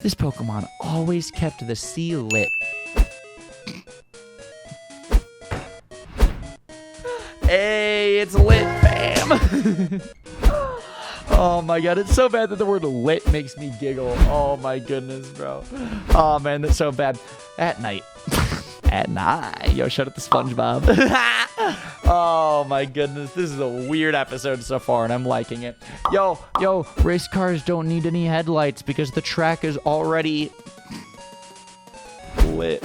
This Pokemon always kept the sea lit. Hey, it's lit, fam. Oh my god, it's so bad that the word lit makes me giggle. Oh my goodness, bro. Oh man, that's so bad. At night. At night. Yo, shout out to SpongeBob. Oh my goodness, this is a weird episode so far, and I'm liking it. Yo, race cars don't need any headlights because the track is already lit.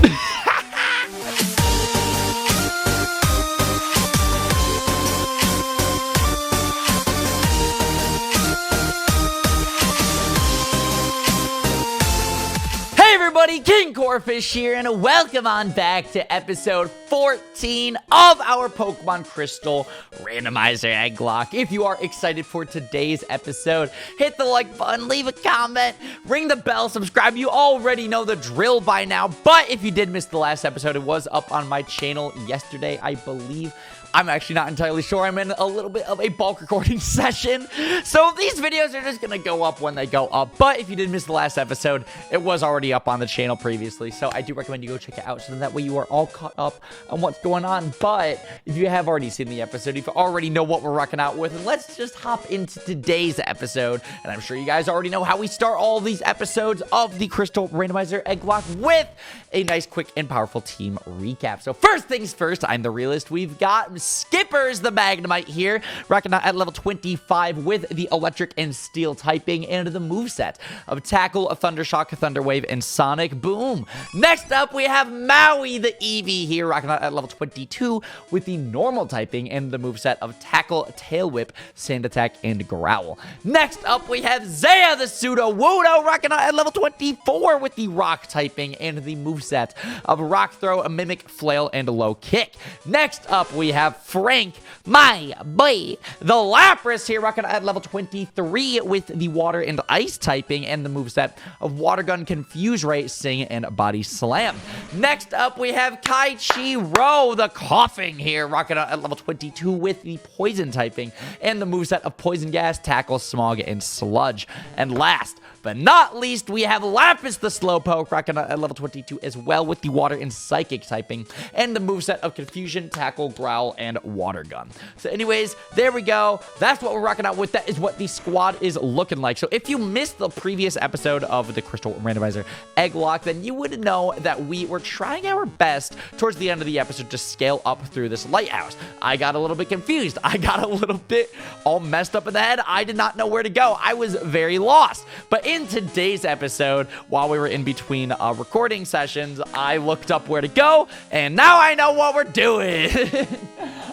Everybody, KingCorphish here, and welcome on back to episode 14 of our Pokemon Crystal Randomizer Egglocke. If you are excited for today's episode, hit the like button, leave a comment, ring the bell, subscribe. You already know the drill by now, but if you did miss the last episode, it was up on my channel yesterday, I believe. I'm actually not entirely sure. I'm in a little bit of a bulk recording session. So these videos are just going to go up when they go up. But if you did miss the last episode, it was already up on the channel previously. So I do recommend you go check it out so that way you are all caught up on what's going on. But if you have already seen the episode, if you already know what we're rocking out with, and let's just hop into today's episode. And I'm sure you guys already know how we start all these episodes of the Crystal Randomizer Egglocke with a nice, quick, and powerful team recap. So first things first, I'm the realist. We've got Skippers the Magnemite here, rocking out at level 25 with the electric and steel typing and the moveset of Tackle, Thundershock, Thunder Wave, and Sonic Boom. Next up, we have Maui the Eevee here, rocking out at level 22 with the normal typing and the moveset of Tackle, Tail Whip, Sand Attack, and Growl. Next up, we have Zaya the Sudowoodo, rocking out at level 24 with the rock typing and the moveset of Rock Throw, Mimic, Flail, and Low Kick. Next up, we have Frank, my boy, the Lapras here, rocking at level 23 with the water and ice typing and the moveset of Water Gun, Confuse Ray, Sing, and Body Slam. Next up, we have Kaichiro, the Coughing here, rocking out at level 22 with the poison typing and the moveset of Poison Gas, Tackle, Smog, and Sludge. And last but not least, we have Lapis the Slowpoke, rocking out at level 22 as well with the water and psychic typing and the moveset of Confusion, Tackle, Growl, and Water Gun. So anyways, there we go. That's what we're rocking out with. That is what the squad is looking like. So if you missed the previous episode of the Crystal Randomizer Egglocke, then you would know that we were trying our best towards the end of the episode to scale up through this lighthouse. I got a little bit confused. I got a little bit all messed up in the head. I did not know where to go. I was very lost. But in today's episode, while we were in between recording sessions, I looked up where to go, and now I know what we're doing.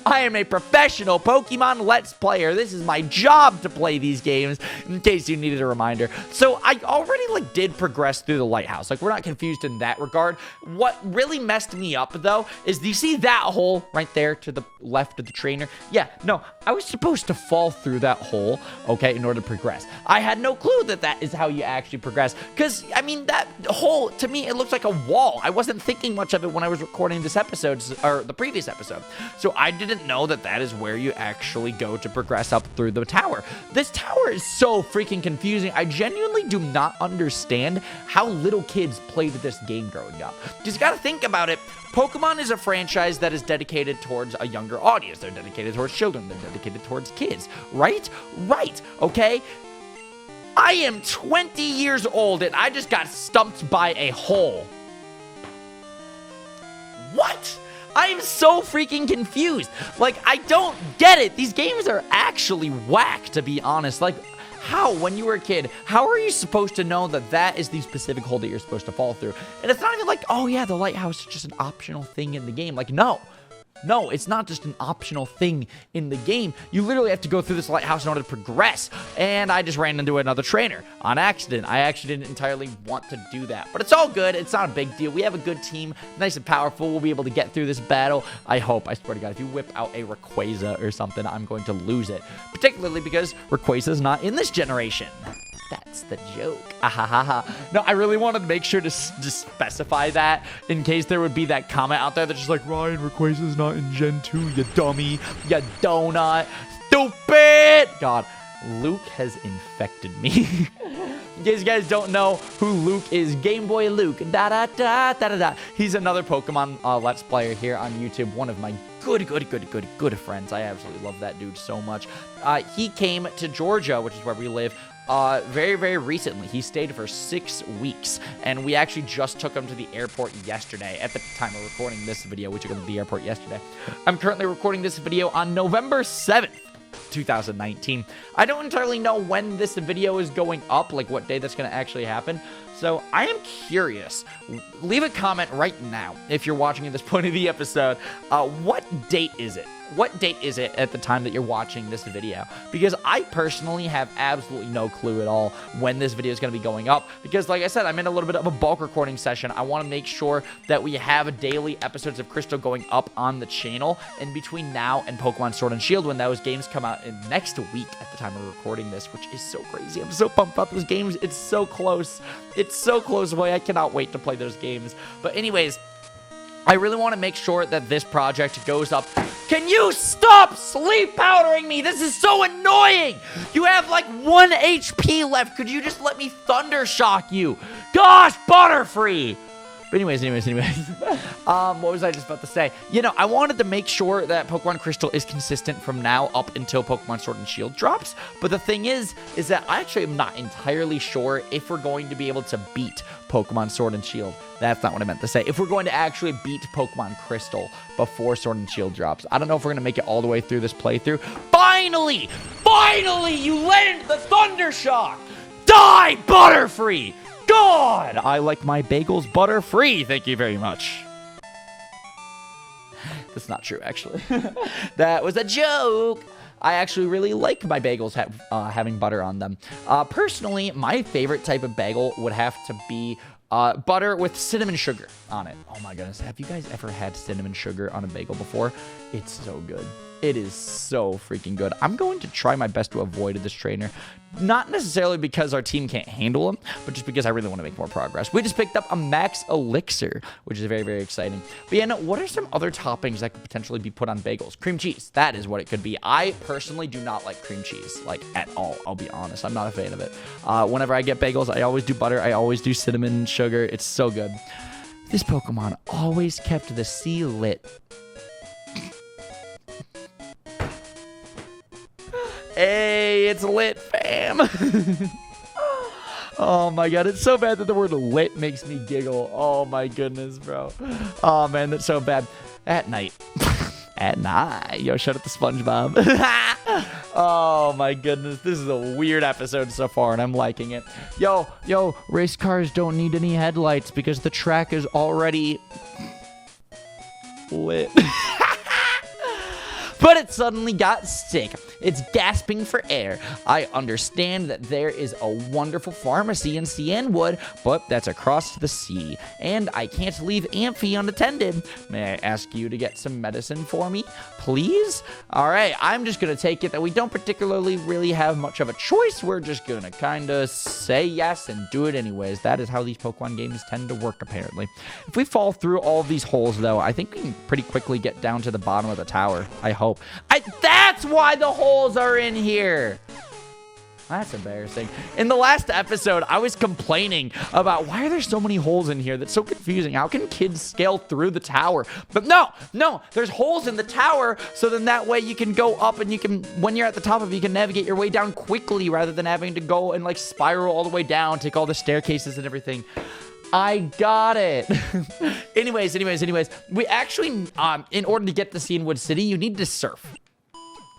I am a professional Pokemon Let's Player. This is my job to play these games, in case you needed a reminder. So I already, did progress through the lighthouse. We're not confused in that regard. What really messed me up, though, is do you see that hole right there to the left of the trainer? Yeah, no, I was supposed to fall through that hole, okay, in order to progress. I had no clue that that is how you actually progress, because, I mean, that hole, to me, it looks like a wall. I wasn't thinking much of it when I was recording this episode, or the previous episode. So I didn't know that that is where you actually go to progress up through the tower. This tower is so freaking confusing. I genuinely do not understand how little kids played this game growing up. Because you gotta think about it. Pokemon is a franchise that is dedicated towards a younger audience. They're dedicated towards children. They're dedicated towards kids, right? Right, okay? I am 20 years old and I just got stumped by a hole. What? I am so freaking confused. I don't get it. These games are actually whack, to be honest. How, when you were a kid, how are you supposed to know that that is the specific hole that you're supposed to fall through? And it's not even oh yeah, the lighthouse is just an optional thing in the game. No. No, it's not just an optional thing in the game. You literally have to go through this lighthouse in order to progress. And I just ran into another trainer on accident. I actually didn't entirely want to do that. But it's all good. It's not a big deal. We have a good team, nice and powerful. We'll be able to get through this battle. I hope. I swear to God, if you whip out a Rayquaza or something, I'm going to lose it. Particularly because Rayquaza's not in this generation. That's the joke. No, I really wanted to make sure to specify that in case there would be that comment out there that's just Ryan, Rayquaza's not in Gen 2, you dummy, you donut, stupid. God, Luke has infected me. In case you guys don't know who Luke is, Game Boy Luke. Da-da-da-da-da-da. He's another Pokemon Let's Player here on YouTube. One of my good friends. I absolutely love that dude so much. He came to Georgia, which is where we live, very recently. He stayed for 6 weeks, and we actually just took him to the airport yesterday. At the time of recording this video, we took him to the airport yesterday. I'm currently recording this video on November 7th. 2019. I don't entirely know when this video is going up, like what day that's going to actually happen. So I am curious. Leave a comment right now if you're watching at this point of the episode. What date is it? What date is it at the time that you're watching this video? Because I personally have absolutely no clue at all when this video is going to be going up. Because like I said, I'm in a little bit of a bulk recording session. I want to make sure that we have daily episodes of Crystal going up on the channel. And between now and Pokemon Sword and Shield, when those games come out in next week at the time of recording this, which is so crazy. I'm so pumped about those games. It's so close. It's so close away. I cannot wait to play those games. But anyways, I really want to make sure that this project goes up. Can you stop sleep powdering me? This is so annoying. You have like 1 HP left. Could you just let me thunder shock you? Gosh, Butterfree. But anyways, what was I just about to say? You know, I wanted to make sure that Pokemon Crystal is consistent from now up until Pokemon Sword and Shield drops. But the thing is that I actually am not entirely sure if we're going to be able to beat Pokemon Sword and Shield. That's not what I meant to say. If we're going to actually beat Pokemon Crystal before Sword and Shield drops. I don't know if we're going to make it all the way through this playthrough. Finally, you land the Thunder Shock. Die, Butterfree. God, I like my bagels butter-free. Thank you very much. That's not true, actually. That was a joke. I actually really like my bagels having butter on them. Personally, my favorite type of bagel would have to be butter with cinnamon sugar on it. Oh my goodness. Have you guys ever had cinnamon sugar on a bagel before? It's so good. It is so freaking good. I'm going to try my best to avoid this trainer. Not necessarily because our team can't handle him, but just because I really want to make more progress. We just picked up a Max Elixir, which is very exciting. But yeah, no, what are some other toppings that could potentially be put on bagels? Cream cheese. That is what it could be. I personally do not like cream cheese, like at all. I'll be honest. I'm not a fan of it. Whenever I get bagels, I always do butter. I always do cinnamon sugar. It's so good. This Pokemon always kept the sea lit. Hey, it's lit, fam. Oh my god, it's so bad that the word lit makes me giggle. Oh my goodness, bro. Oh man, that's so bad. At night. At night. Yo, shut up the SpongeBob. Oh my goodness, this is a weird episode so far, and I'm liking it. Yo, race cars don't need any headlights because the track is already lit. But it suddenly got sick. It's gasping for air. I understand that there is a wonderful pharmacy in Cianwood, but that's across the sea. And I can't leave Amphi unattended. May I ask you to get some medicine for me, please? All right, I'm just going to take it that we don't particularly really have much of a choice. We're just going to kind of say yes and do it anyways. That is how these Pokemon games tend to work, apparently. If we fall through all of these holes, though, I think we can pretty quickly get down to the bottom of the tower. I hope. That's why the holes are in here. That's embarrassing. In the last episode, I was complaining about why are there so many holes in here? That's so confusing. How can kids scale through the tower? But no, there's holes in the tower, so then that way you can go up and you can, when you're at the top of it, you can navigate your way down quickly rather than having to go and like spiral all the way down, take all the staircases and everything. I got it. Anyways, we actually, in order to get to Cianwood City, you need to surf.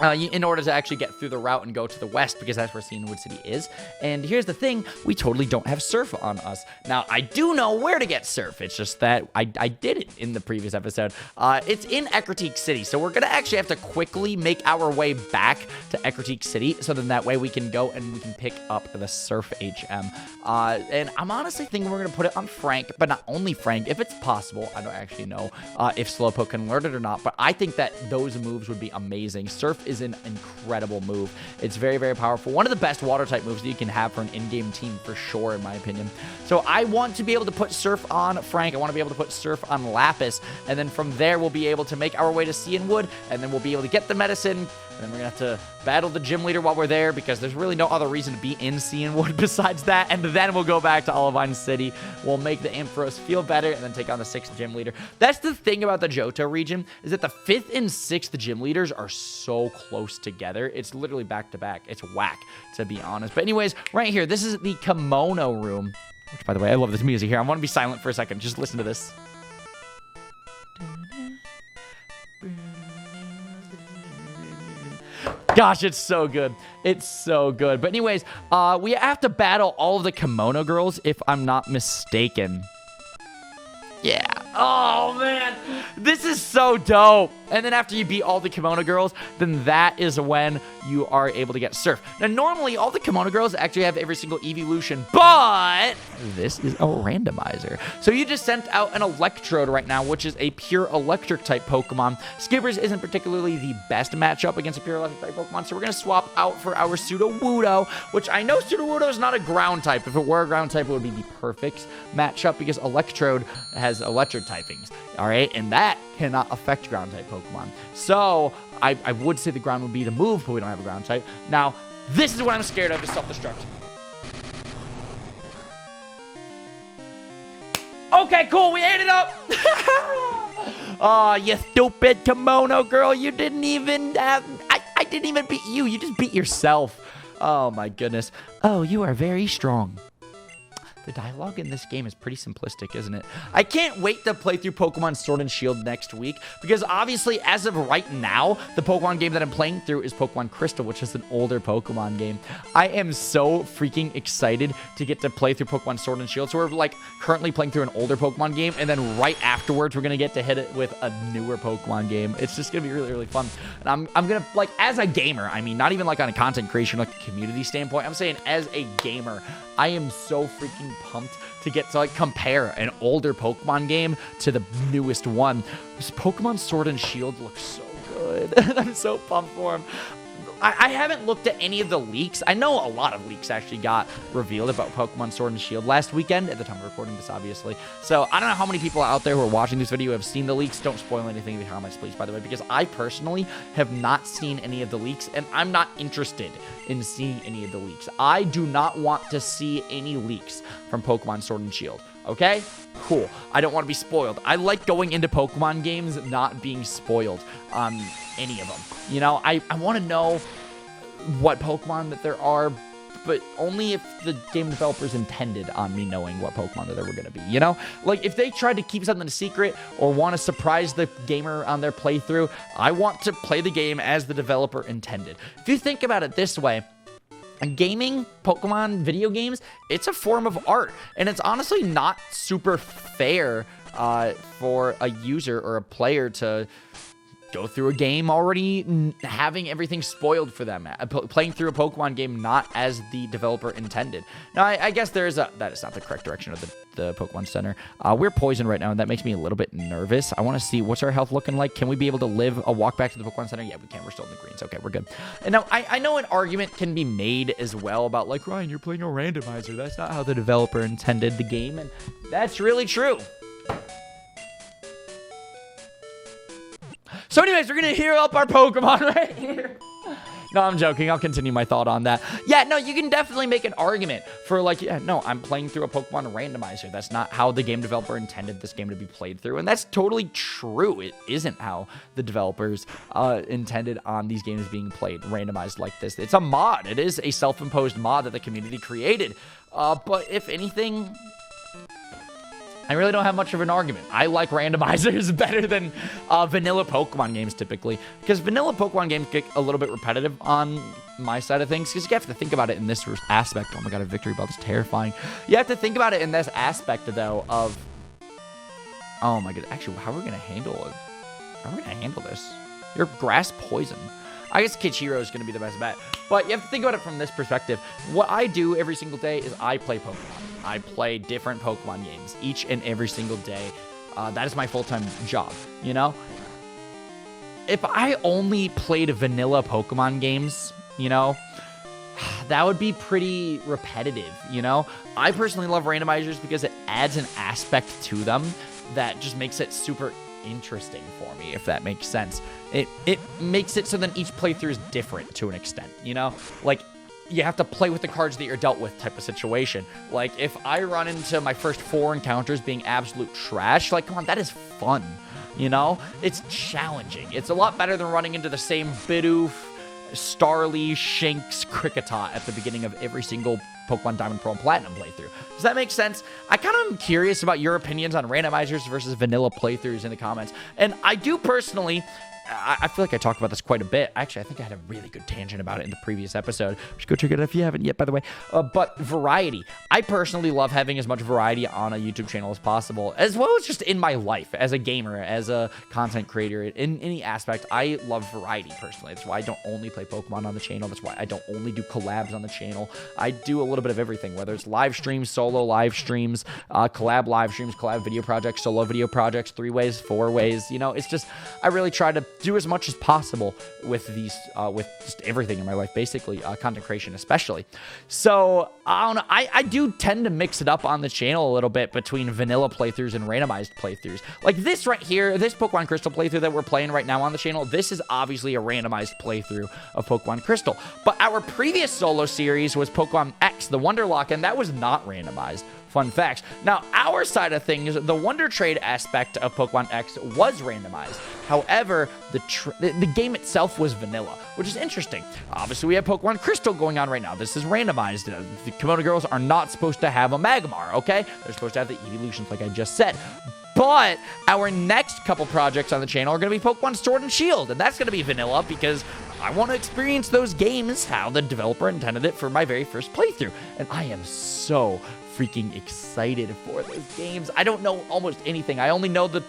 In order to actually get through the route and go to the west, because that's where Cianwood City is. And here's the thing, we totally don't have surf on us. Now, I do know where to get surf. It's just that I did it in the previous episode. It's in Ecruteak City, so we're going to actually have to quickly make our way back to Ecruteak City, so then that way we can go and we can pick up the Surf HM. And I'm honestly thinking we're going to put it on Frank, but not only Frank, if it's possible. I don't actually know if Slowpoke can learn it or not, but I think that those moves would be amazing. Surf is an incredible move. It's very, very powerful. One of the best water type moves that you can have for an in-game team for sure, in my opinion. So I want to be able to put Surf on Frank. I want to be able to put Surf on Lapis. And then from there, we'll be able to make our way to Cianwood. And then we'll be able to get the medicine. And then we're going to have to battle the gym leader while we're there, because there's really no other reason to be in Cianwood besides that. And then we'll go back to Olivine City. We'll make the Ampharos feel better and then take on the 6th gym leader. That's the thing about the Johto region, is that the 5th and 6th gym leaders are so close together. It's literally back to back. It's whack, to be honest. But anyways, right here, this is the Kimono room. Which, by the way, I love this music here. I want to be silent for a second. Just listen to this. Gosh, it's so good. It's so good. But anyways, we have to battle all of the Kimono Girls, if I'm not mistaken. Yeah. Oh, man. This is so dope. And then after you beat all the Kimono Girls, then that is when you are able to get Surf. Now, normally, all the Kimono Girls actually have every single evolution, but this is a randomizer. So you just sent out an Electrode right now, which is a pure electric type Pokemon. Skippers isn't particularly the best matchup against a pure electric type Pokemon, so we're going to swap out for our Sudowoodo, which I know Sudowoodo is not a ground type. If it were a ground type, it would be the perfect matchup, because Electrode has electric typings, all right? And that cannot affect ground type Pokemon. So I would say the ground would be the move, but we don't have a ground type. Now, this is what I'm scared of, is self-destruct. Okay, cool, we ate it up. Oh, you stupid Kimono girl, you didn't even have, I didn't even beat you. You just beat yourself. Oh my goodness. Oh, you are very strong. The dialogue in this game is pretty simplistic, isn't it? I can't wait to play through Pokemon Sword and Shield next week, because obviously, as of right now, the Pokemon game that I'm playing through is Pokemon Crystal, which is an older Pokemon game. I am so freaking excited to get to play through Pokemon Sword and Shield. So we're like currently playing through an older Pokemon game, and then right afterwards, we're going to get to hit it with a newer Pokemon game. It's just going to be really, really fun. And I'm going to, like, as a gamer, I mean, not even like on a content creation, like a community standpoint, I'm saying as a gamer, I am so freaking pumped to get to like compare an older Pokemon game to the newest one. This Pokemon Sword and Shield looks so good. I'm so pumped for him. I haven't looked at any of the leaks. I know a lot of leaks actually got revealed about Pokemon Sword and Shield last weekend, at the time of recording this, obviously. So I don't know how many people out there who are watching this video have seen the leaks. Don't spoil anything in the comments, please, by the way, because I personally have not seen any of the leaks, and I'm not interested in seeing any of the leaks. I do not want to see any leaks from Pokemon Sword and Shield. Okay? Cool. I don't want to be spoiled. I like going into Pokemon games not being spoiled on any of them. You know, I want to know what Pokemon that there are, but only if the game developers intended on me knowing what Pokemon that there were going to be, you know? Like, if they tried to keep something a secret or want to surprise the gamer on their playthrough, I want to play the game as the developer intended. If you think about it this way, gaming, Pokemon video games, it's a form of art, and it's honestly not super fair for a user or a player to go through a game already having everything spoiled for them, playing through a Pokemon game not as the developer intended. Now, I guess that is not the correct direction of the Pokemon Center. We're poisoned right now, and that makes me a little bit nervous. I want to see what's our health looking like. Can we be able to live a walk back to the Pokemon Center? Yeah, we can. We're still in the greens. Okay, we're good. And now, I know an argument can be made as well about, like, Ryan, you're playing a randomizer. That's not how the developer intended the game, and that's really true. So anyways, we're going to heal up our Pokemon right here. No, I'm joking. I'll continue my thought on that. Yeah, no, you can definitely make an argument for, like, yeah, no, I'm playing through a Pokemon randomizer. That's not how the game developer intended this game to be played through. And that's totally true. It isn't how the developers intended on these games being played randomized like this. It's a mod. It is a self-imposed mod that the community created. But if anything, I really don't have much of an argument. I like randomizers better than vanilla Pokemon games typically, because vanilla Pokemon games get a little bit repetitive on my side of things, because you have to think about it in this aspect. Oh my god, a victory belt is terrifying. You have to think about it in this aspect, though, of, oh my god, actually, how are we going to handle it? How are we going to handle this? Your grass poison. I guess Kichiro is going to be the best bet, but you have to think about it from this perspective. What I do every single day is I play Pokemon. I play different Pokemon games each and every single day. That is my full-time job, you know? if I only played vanilla Pokemon games, you know, that would be pretty repetitive, you know? I personally love randomizers because it adds an aspect to them that just makes it super interesting for me, if that makes sense. It makes it so then each playthrough is different to an extent, you know? Like, you have to play with the cards that you're dealt with type of situation. Like, if I run into my first 4 encounters being absolute trash, like, come on, that is fun, you know? It's challenging. It's a lot better than running into the same Bidoof, Starly, Shinx, Kricketot at the beginning of every single Pokemon Diamond, Pearl, and Platinum playthrough. Does that make sense? I kind of am curious about your opinions on randomizers versus vanilla playthroughs in the comments. And I do personally, I feel like I talked about this quite a bit. Actually, I think I had a really good tangent about it in the previous episode. Just go check it out if you haven't yet, by the way. But variety. I personally love having as much variety on a YouTube channel as possible, as well as just in my life as a gamer, as a content creator, in any aspect. I love variety personally. That's why I don't only play Pokemon on the channel. That's why I don't only do collabs on the channel. I do a little bit of everything, whether it's live streams, solo live streams, collab live streams, collab video projects, solo video projects, 3 ways, 4 ways. You know, it's just, I really try to do as much as possible with these, with just everything in my life, basically, content creation especially. So, I don't know, I do tend to mix it up on the channel a little bit between vanilla playthroughs and randomized playthroughs. Like this right here, this Pokemon Crystal playthrough that we're playing right now on the channel, this is obviously a randomized playthrough of Pokemon Crystal. But our previous solo series was Pokemon X, the Wonderlock, and that was not randomized. Fun facts. Now, our side of things, the Wonder Trade aspect of Pokemon X was randomized. However, the game itself was vanilla, which is interesting. Obviously, we have Pokemon Crystal going on right now. This is randomized. The Kimono Girls are not supposed to have a Magmar, okay? They're supposed to have the evolutions, like I just said. But our next couple projects on the channel are going to be Pokemon Sword and Shield, and that's going to be vanilla because I want to experience those games how the developer intended it for my very first playthrough. And I am so freaking excited for those games. I don't know almost anything. I only know the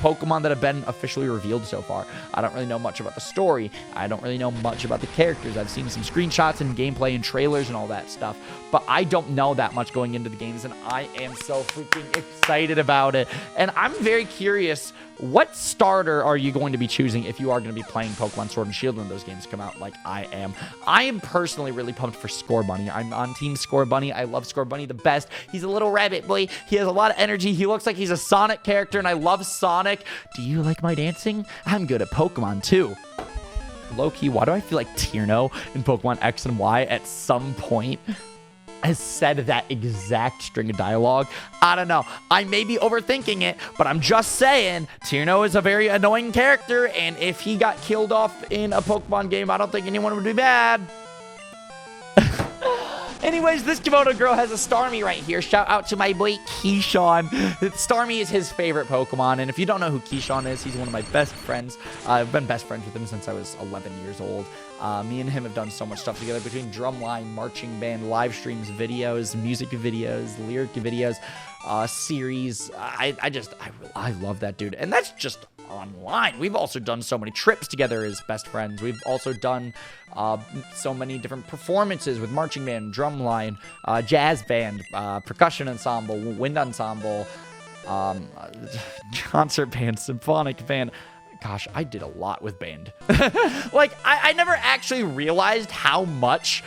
Pokemon that have been officially revealed so far. I don't really know much about the story. I don't really know much about the characters. I've seen some screenshots and gameplay and trailers and all that stuff, but I don't know that much going into the games, and I am so freaking excited about it. And I'm very curious, what starter are you going to be choosing if you are going to be playing Pokemon Sword and Shield when those games come out, like I am? I am personally really pumped for Scorbunny. I'm on Team Scorbunny. I love Scorbunny the best. He's a little rabbit boy. He has a lot of energy. He looks like he's a Sonic character, and I love Sonic. Do you like my dancing? I'm good at Pokemon, too. Low-key, why do I feel like Tierno in Pokemon X and Y at some point has said that exact string of dialogue? I don't know. I may be overthinking it, but I'm just saying Tierno is a very annoying character, and if he got killed off in a Pokemon game, I don't think anyone would be mad. Anyways, this Kimono girl has a Starmie right here. Shout out to my boy Keyshawn. Starmie is his favorite Pokemon, and if you don't know who Keyshawn is, he's one of my best friends. I've been best friends with him since I was 11 years old. Me and him have done so much stuff together between drumline, marching band, live streams, videos, music videos, lyric videos, series. I love that dude, and that's just online. We've also done so many trips together as best friends. We've also done so many different performances with marching band, drumline, jazz band, percussion ensemble, wind ensemble, concert band, symphonic band. Gosh, I did a lot with band. Like, I never actually realized how much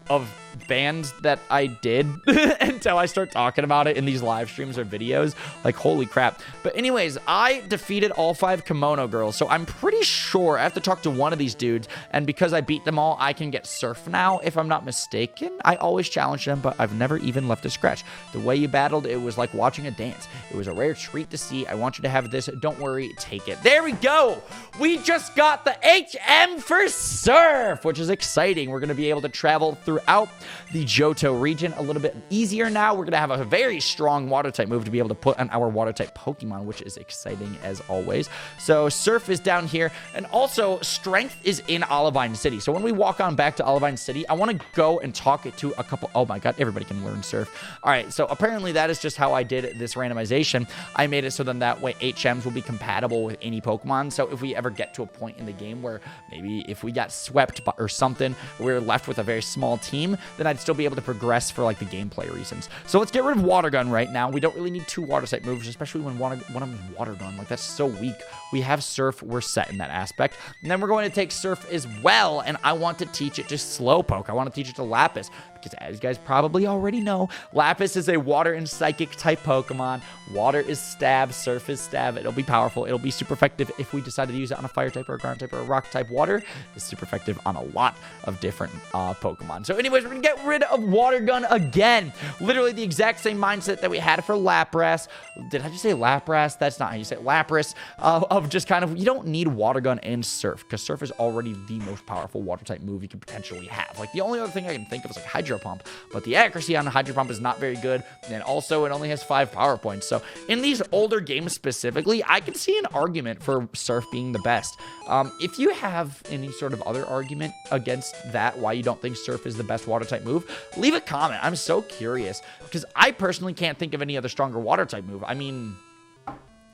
of bands that I did until I start talking about it in these live streams or videos. Like, holy crap. But anyways, I defeated all 5 Kimono girls, so I'm pretty sure I have to talk to one of these dudes, and because I beat them all, I can get Surf now, if I'm not mistaken. I always challenge them, but I've never even left a scratch. The way you battled, it was like watching a dance. It was a rare treat to see. I want you to have this. Don't worry, take it. There we go! We just got the HM for Surf, which is exciting. We're going to be able to travel throughout the Johto region a little bit easier now. We're going to have a very strong water-type move to be able to put on our water-type Pokemon, which is exciting as always. So Surf is down here, and also Strength is in Olivine City. So when we walk on back to Olivine City, I want to go and talk to a couple... Oh my god, everybody can learn Surf. All right, so apparently that is just how I did this randomization. I made it so then that way HMs will be compatible with any Pokemon. So if we ever get to a point in the game where maybe if we got swept or something, we're left with a very small team, then I'd still be able to progress for like the gameplay reasons. So let's get rid of Water Gun right now. We don't really need 2 water type moves, especially when I'm Water Gun. Like, that's so weak. We have Surf. We're set in that aspect. And then we're going to take Surf as well, and I want to teach it to Slowpoke. I want to teach it to Lapis, because as you guys probably already know, Lapis is a water and psychic type Pokemon. Water is stab, Surf is stab. It'll be powerful. It'll be super effective if we decide to use it on a fire type or a ground type or a rock type. Water is super effective on a lot of different Pokemon. So anyways, we're going to get rid of Water Gun again. Literally the exact same mindset that we had for Lapras. Did I just say Lapras? That's not how you say it. Lapras. Of just kind of, you don't need Water Gun and Surf, because Surf is already the most powerful water type move you could potentially have. Like, the only other thing I can think of is like Hydro Pump, but the accuracy on Hydro Pump is not very good, and also it only has 5 power points. So in these older games specifically, I can see an argument for Surf being the best. If you have any sort of other argument against that, why you don't think Surf is the best water type move, leave a comment. I'm so curious, because I personally can't think of any other stronger water type move. I mean,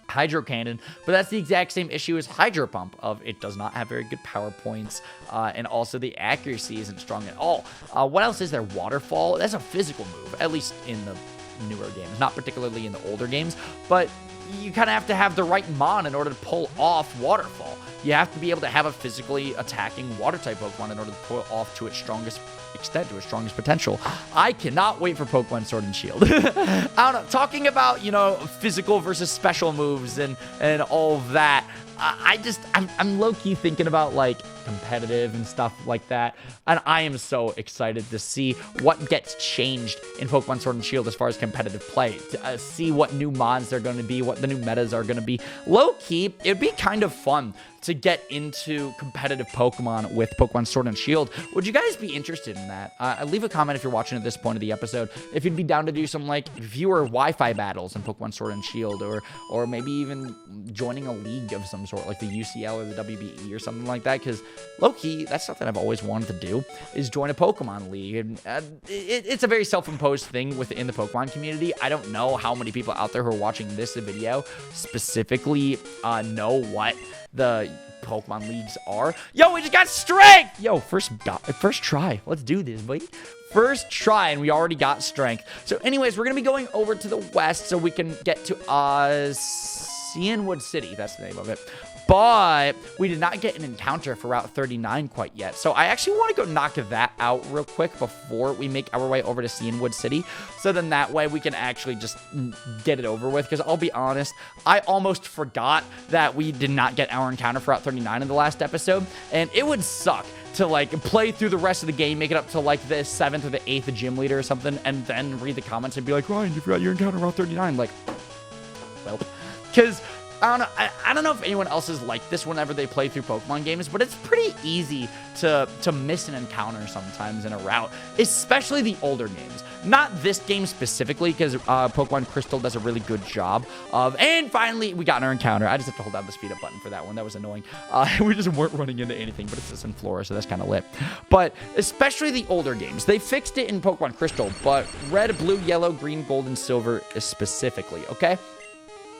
Hydro Cannon, but that's the exact same issue as Hydro Pump, of it does not have very good power points, and also the accuracy isn't strong at all. What else is there? Waterfall, that's a physical move, at least in the newer games, not particularly in the older games, but you kind of have to have the right mon in order to pull off Waterfall. You have to be able to have a physically attacking water type Pokemon in order to pull it off to its strongest extent, to its strongest potential. I cannot wait for Pokemon Sword and Shield. I don't know, talking about, you know, physical versus special moves and all of that, I'm low-key thinking about, like, competitive and stuff like that, and I am so excited to see what gets changed in Pokemon Sword and Shield as far as competitive play, to see what new mons they're going to be, what the new metas are going to be. Low-key, it'd be kind of fun to get into competitive Pokemon with Pokemon Sword and Shield. Would you guys be interested in that? Leave a comment if you're watching at this point of the episode, if you'd be down to do some, like, viewer Wi-Fi battles in Pokemon Sword and Shield, or maybe even joining a league of some sort, like the UCL or the WBE or something like that, because low-key, that's something I've always wanted to do, is join a Pokemon league. And it's a very self-imposed thing within the Pokemon community. I don't know how many people out there who are watching this video specifically know what the Pokemon leagues are. Yo, we just got strength! Yo, first try. Let's do this, buddy. First try, and we already got strength. So anyways, we're going to be going over to the west so we can get to Cianwood City. That's the name of it. But we did not get an encounter for Route 39 quite yet. So I actually want to go knock that out real quick before we make our way over to Cianwood City. So then that way we can actually just get it over with. Because I'll be honest, I almost forgot that we did not get our encounter for Route 39 in the last episode. And it would suck to, like, play through the rest of the game, make it up to, like, the 7th or the 8th gym leader or something, and then read the comments and be like, Ryan, you forgot your encounter Route 39. Like, well, because I don't know if anyone else is like this whenever they play through Pokemon games, but it's pretty easy to miss an encounter sometimes in a route, especially the older games. Not this game specifically, because Pokemon Crystal does a really good job of, and finally, we got our encounter. I just have to hold down the speed up button for that one. That was annoying. We just weren't running into anything, but it's just in Flora, so that's kind of lit. But especially the older games, they fixed it in Pokemon Crystal, but Red, Blue, Yellow, Green, Gold, and Silver specifically, okay?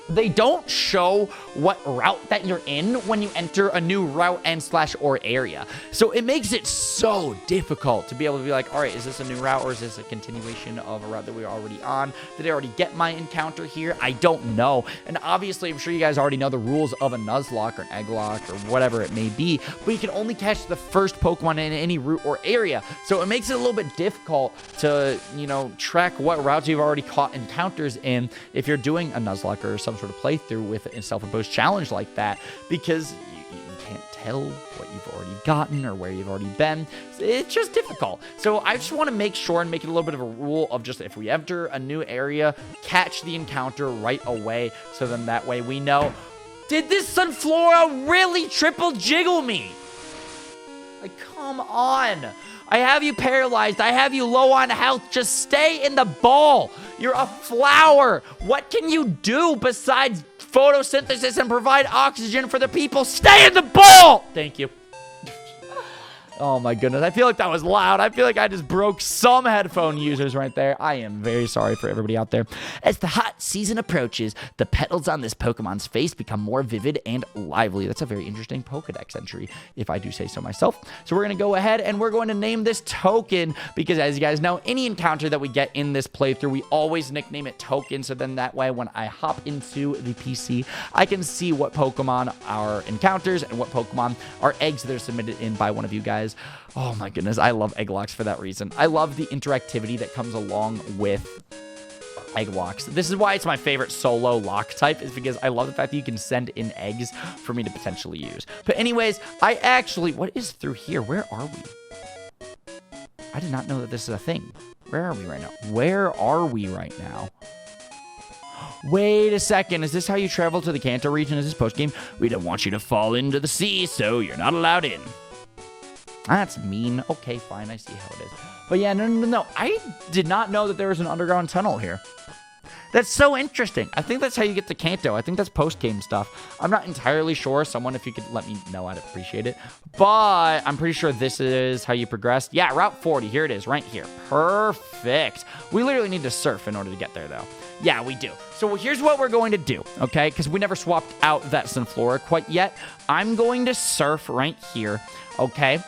They don't show what route that you're in when you enter a new route and/or area. So it makes it so difficult to be able to be like, all right, is this a new route or is this a continuation of a route that we were already on? Did I already get my encounter here? I don't know. And obviously, I'm sure you guys already know the rules of a Nuzlocke or an Egglocke or whatever it may be, but you can only catch the first Pokemon in any route or area. So it makes it a little bit difficult to, you know, track what routes you've already caught encounters in if you're doing a Nuzlocke or some sort of playthrough with a self-imposed challenge like that, because you can't tell what you've already gotten or where you've already been. It's just difficult. So I just want to make sure and make it a little bit of a rule of just, if we enter a new area, catch the encounter right away, so then that way we know, did this Sunflora really triple jiggle me? Like, come on. I have you paralyzed. I have you low on health. Just stay in the ball. You're a flower. What can you do besides photosynthesis and provide oxygen for the people? Stay in the ball. Thank you. Oh my goodness. I feel like that was loud. I feel like I just broke some headphone users right there. I am very sorry for everybody out there. As the hot season approaches, the petals on this Pokemon's face become more vivid and lively. That's a very interesting Pokedex entry, if I do say so myself. So we're going to go ahead and we're going to name this Token because, as you guys know, any encounter that we get in this playthrough, we always nickname it Token. So then that way, when I hop into the PC, I can see what Pokemon are encounters and what Pokemon are eggs that are submitted in by one of you guys. Oh my goodness, I love Egglocks for that reason. I love the interactivity that comes along with Egglocks. This is why it's my favorite solo lock type, is because I love the fact that you can send in eggs for me to potentially use. But anyways, what is through here? Where are we? I did not know that this is a thing. Where are we right now? Where are we right now? Wait a second. Is this how you travel to the Johto region? Is this post-game? We don't want you to fall into the sea, so you're not allowed in. That's mean. Okay, fine. I see how it is. But yeah, no. I did not know that there was an underground tunnel here. That's so interesting. I think that's how you get to Johto. I think that's post-game stuff. I'm not entirely sure. Someone, if you could let me know, I'd appreciate it. But I'm pretty sure this is how you progress. Yeah, Route 40. Here it is, right here. Perfect. We literally need to surf in order to get there, though. Yeah, we do. So here's what we're going to do, okay? Because we never swapped out that Sunflora quite yet. I'm going to surf right here, okay?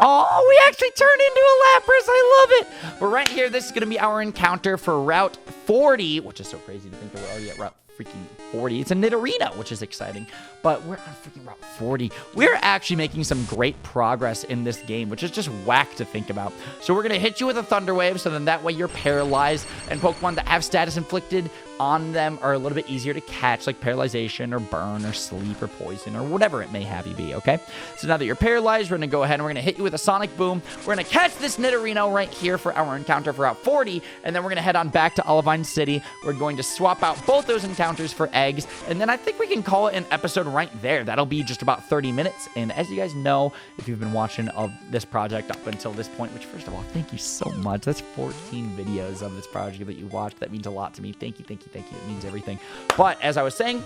Oh, we actually turned into a Lapras. I love it. But right here, this is going to be our encounter for Route 40, which is so crazy to think that we're already at Route freaking 40. It's a Nidorino, which is exciting. But we're on freaking Route 40. We're actually making some great progress in this game, which is just whack to think about. So we're going to hit you with a Thunder Wave, so then that way you're paralyzed, and Pokemon that have status inflicted on them are a little bit easier to catch, like paralyzation or burn or sleep or poison or whatever it may have you be, okay? So now that you're paralyzed, we're going to go ahead and we're going to hit you with a Sonic Boom. We're going to catch this Nidorino right here for our encounter for Route 40, and then we're going to head on back to Olivine City. We're going to swap out both those encounters for eggs, and then I think we can call it an episode right there. That'll be just about 30 minutes, and as you guys know, if you've been watching of this project up until this point, which first of all, thank you so much. That's 14 videos of this project that you watched. That means a lot to me. Thank you. It means everything. But as I was saying,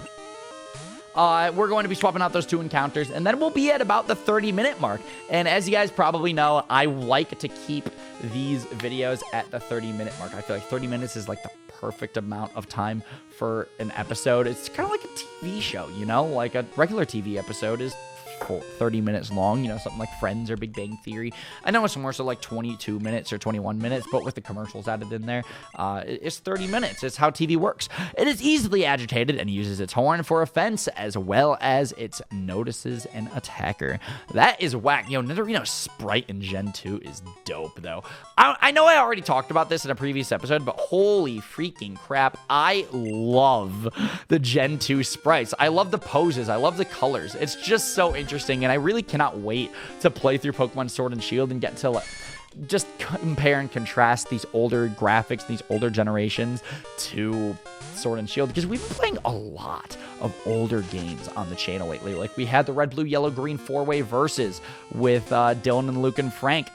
we're going to be swapping out those two encounters, and then we'll be at about the 30-minute mark. And as you guys probably know, I like to keep these videos at the 30-minute mark. I feel like 30 minutes is like the perfect amount of time for an episode. It's kind of like a TV show, you know? Like a regular TV episode is 30 minutes long, you know, something like Friends or Big Bang Theory. I know it's more so like 22 minutes or 21 minutes, but with the commercials added in there, it's 30 minutes. It's how TV works. It is easily agitated and uses its horn for offense as well as its notices an attacker. That is whack. You know, Nidorino's sprite in Gen 2 is dope, though. I know I already talked about this in a previous episode, but holy freaking crap, I love the Gen 2 sprites. I love the poses. I love the colors. It's just so interesting, and I really cannot wait to play through Pokemon Sword and Shield and get to just compare and contrast these older graphics, these older generations to Sword and Shield, because we've been playing a lot of older games on the channel lately. Like we had the Red, Blue, Yellow, Green 4-way versus with Dylan and Luke and Frank.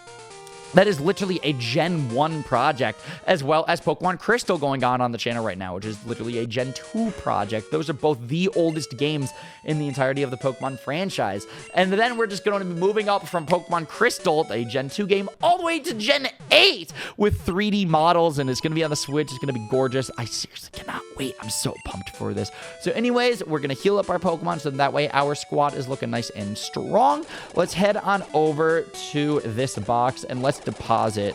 That is literally a Gen 1 project, as well as Pokemon Crystal going on the channel right now, which is literally a Gen 2 project. Those are both the oldest games in the entirety of the Pokemon franchise. And then we're just going to be moving up from Pokemon Crystal, a Gen 2 game, all the way to Gen 8 with 3D models, and it's going to be on the Switch. It's going to be gorgeous. I seriously cannot wait. I'm so pumped for this. So anyways, we're going to heal up our Pokemon, so that way our squad is looking nice and strong. Let's head on over to this box, and let's deposit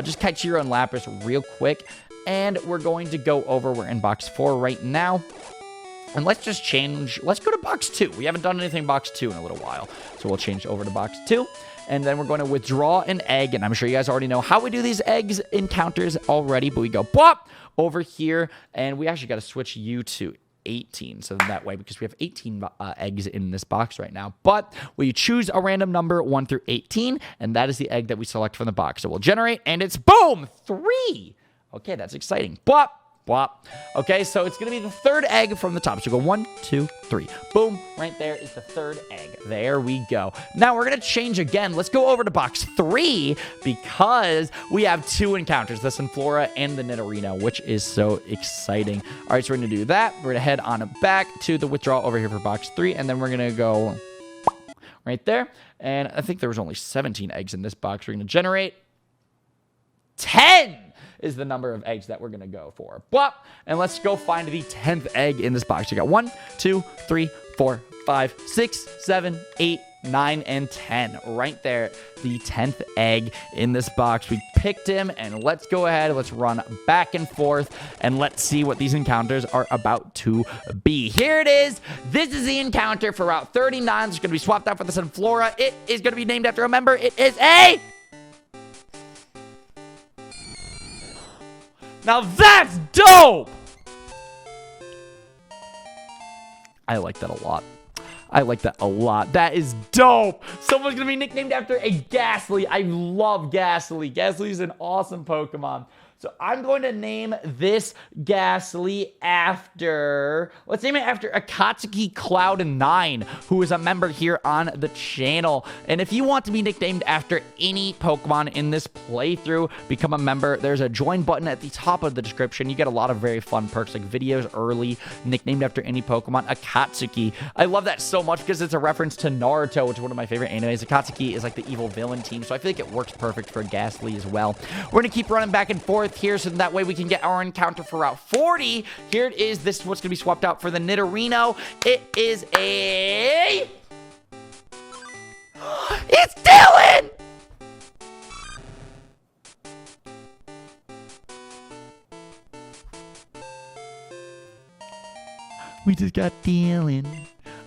just Kaichiro and Lapras real quick, and we're going to go over. We're in box 4 right now, and let's just change. Let's go to box 2. We haven't done anything box 2 in a little while, so we'll change over to box 2, and then we're going to withdraw an egg. And I'm sure you guys already know how we do these eggs encounters already, but we go bop over here, and we actually got to switch you to 18, so that way, because we have 18 eggs in this box right now, but we choose a random number 1 through 18, and that is the egg that we select from the box. So we'll generate, and it's boom, 3. Okay, that's exciting. Bwop, bwop. Okay, so it's gonna be the third egg from the top. So go 1, 2, 3. Boom, right there is the third egg. There we go. Now we're gonna change again. Let's go over to box 3 because we have 2 encounters, the Sunflora and the Nidorino, which is so exciting. All right, so we're gonna do that. We're gonna head on back to the withdrawal over here for box 3, and then we're gonna right there. And I think there was only 17 eggs in this box. We're going to generate 10 is the number of eggs that we're going to go for. And let's go find the 10th egg in this box. You got 1, 2, 3, 4, 5, 6, 7, 8, 9, and 10. Right there, the 10th egg in this box. We picked him, and let's go ahead. Let's run back and forth, and let's see what these encounters are about to be. Here it is. This is the encounter for Route 39. It's going to be swapped out for the Sunflora. It is going to be named after a member. It is a... Now that's dope! I like that a lot. I like that a lot. That is dope. Someone's going to be nicknamed after a Ghastly. I love Ghastly. Ghastly is an awesome Pokemon. So I'm going to name this Ghastly after, let's name it after Akatsuki Cloud9, who is a member here on the channel. And if you want to be nicknamed after any Pokemon in this playthrough, become a member. There's a join button at the top of the description. You get a lot of very fun perks like videos early, nicknamed after any Pokemon. Akatsuki. I love that so much because it's a reference to Naruto, which is one of my favorite animes. Akatsuki is like the evil villain team, so I feel like it works perfect for Ghastly as well. We're going to keep running back and forth here so that way we can get our encounter for Route 40. Here it is. This is what's going to be swapped out for the Nidorino. It is a... It's Dylan! We just got Dylan.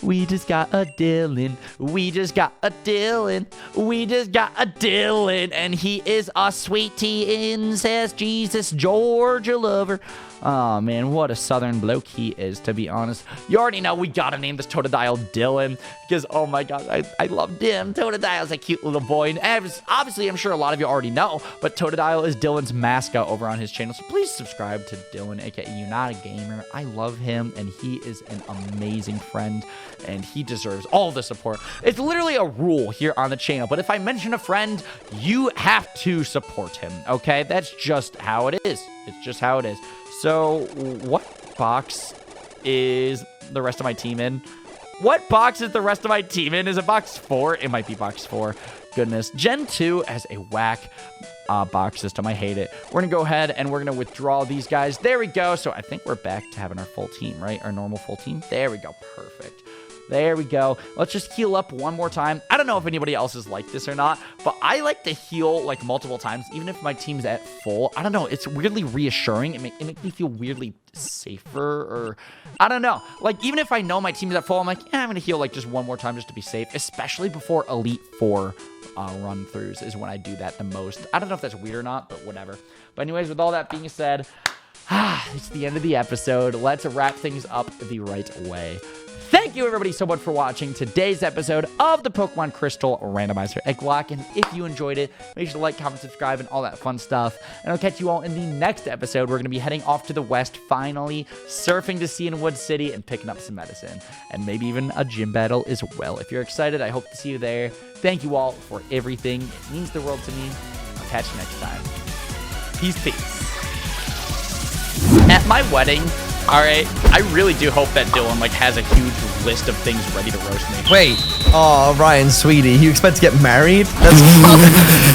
We just got a Dylan. We just got a Dylan. We just got a Dylan. And he is a sweetie incest Jesus Georgia lover. Oh, man, what a southern bloke he is, to be honest. You already know we gotta name this Totodile Dylan because, oh my god, I love him. Totodile's a cute little boy. And obviously, I'm sure a lot of you already know, but Totodile is Dylan's mascot over on his channel. So please subscribe to Dylan, aka You're Not a Gamer. I love him, and he is an amazing friend, and he deserves all the support. It's literally a rule here on the channel, but if I mention a friend, you have to support him, okay? That's just how it is. It's just how it is. So, what box is the rest of my team in? What box is the rest of my team in? Is it box 4? It might be box 4. Goodness. Gen 2 has a whack box system. I hate it. We're going to go ahead and we're going to withdraw these guys. There we go. So, I think we're back to having our full team, right? Our normal full team. There we go. Perfect. There we go. Let's just heal up one more time. I don't know if anybody else is like this or not, but I like to heal like multiple times, even if my team's at full. I don't know. It's weirdly reassuring. It makes me feel weirdly safer, or I don't know. Like, even if I know my team is at full, I'm like, yeah, I'm going to heal like just one more time just to be safe, especially before Elite 4 run-throughs is when I do that the most. I don't know if that's weird or not, but whatever. But anyways, with all that being said, it's the end of the episode. Let's wrap things up the right way. Thank you, everybody, so much for watching today's episode of the Pokemon Crystal Randomizer Egglocke. And if you enjoyed it, make sure to like, comment, subscribe, and all that fun stuff. And I'll catch you all in the next episode. We're going to be heading off to the west, finally surfing to Cianwood City and picking up some medicine. And maybe even a gym battle as well. If you're excited, I hope to see you there. Thank you all for everything. It means the world to me. I'll catch you next time. Peace, peace. At my wedding... Alright, I really do hope that Dylan, like, has a huge list of things ready to roast me. Wait. Oh, Ryan, sweetie, you expect to get married? That's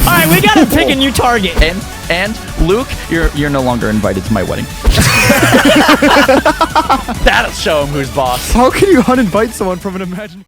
Alright, we gotta pick a new target. And Luke, you're no longer invited to my wedding. That'll show him who's boss. How can you uninvite someone from an imaginary...